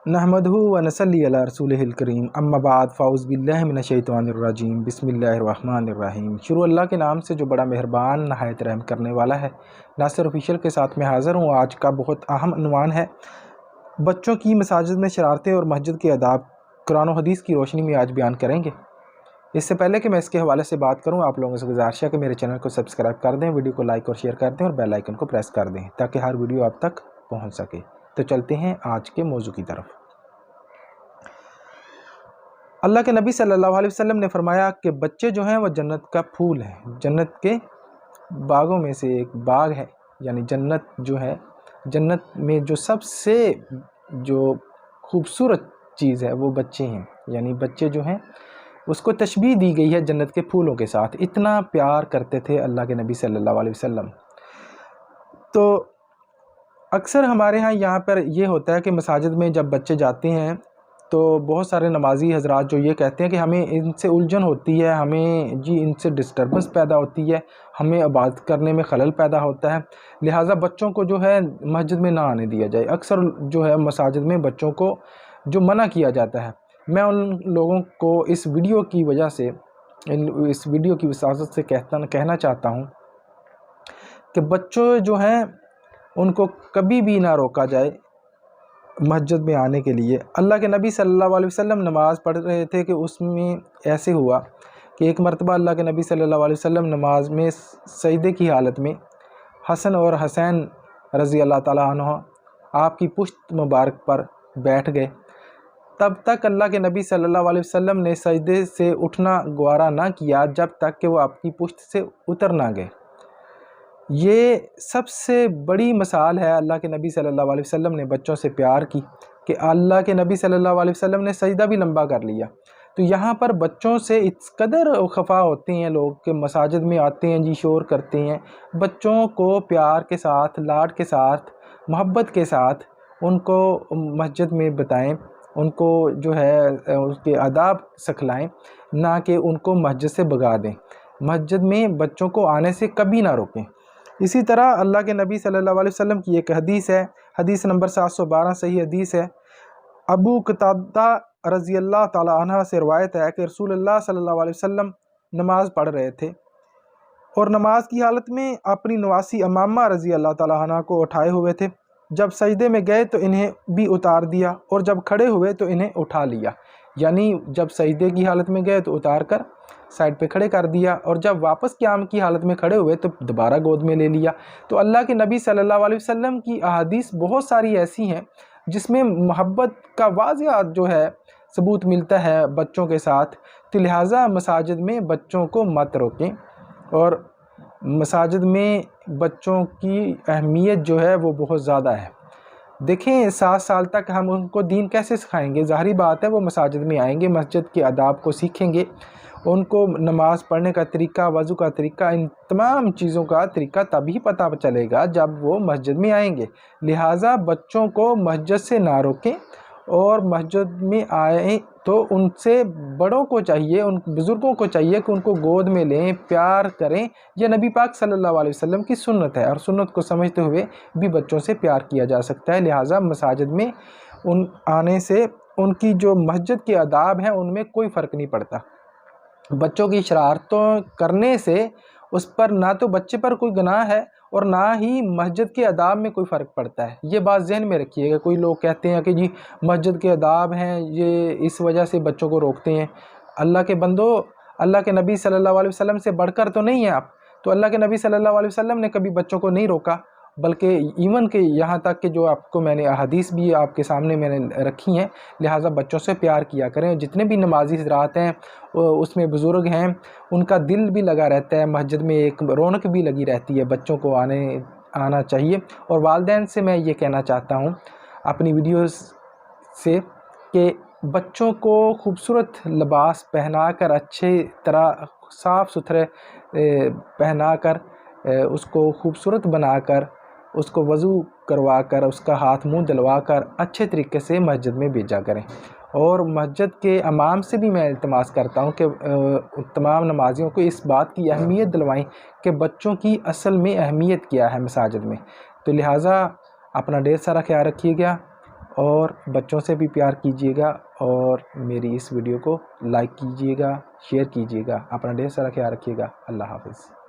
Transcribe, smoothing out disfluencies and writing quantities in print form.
नहमदहु व नसल्ली अला रसूलिहिल करीम अम्मा बाद फ़ाउज़ बिल्लाहि मिनश्शैतानिर्रजीम बिस्मिल्लाहिर्रहमानिर्रहीम। शुरू अल्लाह के नाम से जो बड़ा मेहरबान नहायत रहम करने वाला है। नासिर ऑफिशियल के साथ मैं हाज़िर हूँ। आज का बहुत अहम उन्वान है बच्चों की मसाजिद में शरारतें और मस्जिद के आदाब, कुरान और हदीस की रोशनी में आज बयान करेंगे। इससे पहले कि मैं इसके हवाले से बात करूँ, आप लोगों से गुजारिश है कि मेरे चैनल को सब्सक्राइब कर दें, वीडियो को लाइक और शेयर कर दें और बेल आइकन को प्रेस कर दें ताकि हर वीडियो आप तक पहुँच सके। तो चलते हैं आज के मौजू की तरफ। अल्लाह के नबी सल्लल्लाहु अलैहि वसल्लम ने फरमाया कि बच्चे जो हैं वो जन्नत का फूल है, जन्नत के बागों में से एक बाग है। यानी जन्नत जो है, जन्नत में जो सबसे जो खूबसूरत चीज़ है वो बच्चे हैं। यानी बच्चे जो हैं उसको तशबीह दी गई है जन्नत के फूलों के साथ। इतना प्यार करते थे अल्लाह के नबी सल्लल्लाहु अलैहि वसल्लम। तो अक्सर हमारे यहाँ पर ये होता है कि मसाजिद में जब बच्चे जाते हैं तो बहुत सारे नमाजी हजरात जो ये कहते हैं कि हमें इनसे उलझन होती है, हमें जी इनसे डिस्टर्बेंस पैदा होती है, हमें इबादत करने में खलल पैदा होता है, लिहाजा बच्चों को जो है मस्जिद में ना आने दिया जाए। अक्सर जो है मसाजिद में बच्चों को जो मना किया जाता है। मैं उन लोगों को इस वीडियो की वजह से, इस वीडियो की वसावत से कहना चाहता हूँ कि बच्चों जो हैं उनको कभी भी ना रोका जाए मस्जिद में आने के लिए। अल्लाह के नबी सल्लल्लाहु अलैहि वसल्लम नमाज़ पढ़ रहे थे कि उसमें ऐसे हुआ कि एक मरतबा अल्लाह के नबी सल्लल्लाहु अलैहि वसल्लम नमाज में सजदे की हालत में हसन और हुसैन रज़ी अल्लाह ताला अन्हु आपकी पुश्त मुबारक पर बैठ गए। तब तक अल्लाह के नबी सल्लल्लाहु अलैहि वसल्लम ने सजदे से उठना गवारा ना किया जब तक कि वो आपकी पुश्त से उतर ना गए। ये सबसे बड़ी मिसाल है अल्लाह के नबी सल्लल्लाहु अलैहि वसल्लम ने बच्चों से प्यार की कि अल्लाह के नबी सल्लल्लाहु अलैहि वसल्लम ने सजदा भी लंबा कर लिया। तो यहाँ पर बच्चों से इस कदर खफा होते हैं लोग कि मसाजिद में आते हैं जी, शोर करते हैं। बच्चों को प्यार के साथ, लाड के साथ, मोहब्बत के साथ उनको मस्जिद में बताएं, उनको जो है उसके आदाब सिखलाएं, ना कि उनको मस्जिद से भगा दें। मस्जिद में बच्चों को आने से कभी ना रोकें। इसी तरह अल्लाह के नबी सल्लल्लाहु अलैहि वसल्लम की एक हदीस है, हदीस नंबर 712 सही हदीस है। अबू कतादा रज़ी अल्लाह ताला अन्हा से रवायत है कि रसूलुल्लाह सल्लल्लाहु अलैहि वसल्लम नमाज़ पढ़ रहे थे और नमाज की हालत में अपनी नवासी अमामा रज़ी अल्लाह ताला अन्हा को उठाए हुए थे। जब सजदे में गए तो इन्हें भी उतार दिया और जब खड़े हुए तो इन्हें उठा लिया। यानी जब सजदे की हालत में गए तो उतार कर साइड पे खड़े कर दिया और जब वापस क़याम की हालत में खड़े हुए तो दोबारा गोद में ले लिया। तो अल्लाह के नबी सल्लल्लाहु अलैहि वसल्लम की अहादीस बहुत सारी ऐसी हैं जिसमें मोहब्बत का वाज़िह जो है सबूत मिलता है बच्चों के साथ। तो लिहाजा मसाजिद में बच्चों को मत रोकें और मसाजिद में बच्चों की अहमियत जो है वो बहुत ज़्यादा है। देखें 7 साल तक हम उनको दीन कैसे सिखाएंगे? ज़ाहिरी बात है वो मसाजिद में आएंगे, मस्जिद के आदाब को सीखेंगे, उनको नमाज़ पढ़ने का तरीका, वज़ू का तरीका, इन तमाम चीज़ों का तरीका तभी पता चलेगा जब वो मस्जिद में आएंगे। लिहाजा बच्चों को मस्जिद से ना रोकें और मस्जिद में आए तो उनसे बड़ों को चाहिए, उन बुज़ुर्गों को चाहिए कि उनको गोद में लें, प्यार करें। यह नबी पाक सल्लल्लाहु अलैहि वसल्लम की सुन्नत है और सुन्नत को समझते हुए भी बच्चों से प्यार किया जा सकता है। लिहाजा मसाजिद में उन आने से उनकी जो मस्जिद के आदाब हैं उनमें कोई फ़र्क नहीं पड़ता। बच्चों की शरारतों करने से उस पर ना तो बच्चे पर कोई गुनाह है और ना ही मस्जिद के आदाब में कोई फ़र्क पड़ता है। ये बात ज़हन में रखिएगा। कोई लोग कहते हैं कि जी मस्जिद के आदाब हैं, ये इस वजह से बच्चों को रोकते हैं। अल्लाह के बंदो, अल्लाह के नबी सल्लल्लाहु अलैहि वसल्लम से बढ़कर तो नहीं है आप। तो अल्लाह के नबी सल्लल्लाहु अलैहि वसल्लम ने कभी बच्चों को नहीं रोका, बल्कि इवन के यहाँ तक कि जो आपको मैंने अहादीस भी आपके सामने मैंने रखी हैं। लिहाजा बच्चों से प्यार किया करें। जितने भी नमाजी हज़रात हैं उसमें बुज़ुर्ग हैं, उनका दिल भी लगा रहता है मस्जिद में, एक रौनक भी लगी रहती है। बच्चों को आना चाहिए। और वालिदैन से मैं ये कहना चाहता हूँ अपनी वीडियोस से कि बच्चों को खूबसूरत लिबास पहना कर, अच्छे तरह साफ़ सुथरे पहना कर, उसको खूबसूरत बनाकर, उसको वज़ू करवा कर, उसका हाथ मुंह दिलवा कर अच्छे तरीके से मस्जिद में भेजा करें। और मस्जिद के इमाम से भी मैं इल्तिमास करता हूँ कि तमाम नमाजियों को इस बात की अहमियत दिलवाएं कि बच्चों की असल में अहमियत क्या है मसाजिद में। तो लिहाजा अपना ढेर सारा ख्याल रखिएगा اور بچوں سے بھی پیار کیجیے گا، اور میری اس ویڈیو کو لائک کیجیے گا، شیئر کیجیے گا۔ اپنا ڈھیر سارا خیال رکھیے گا۔ اللہ حافظ۔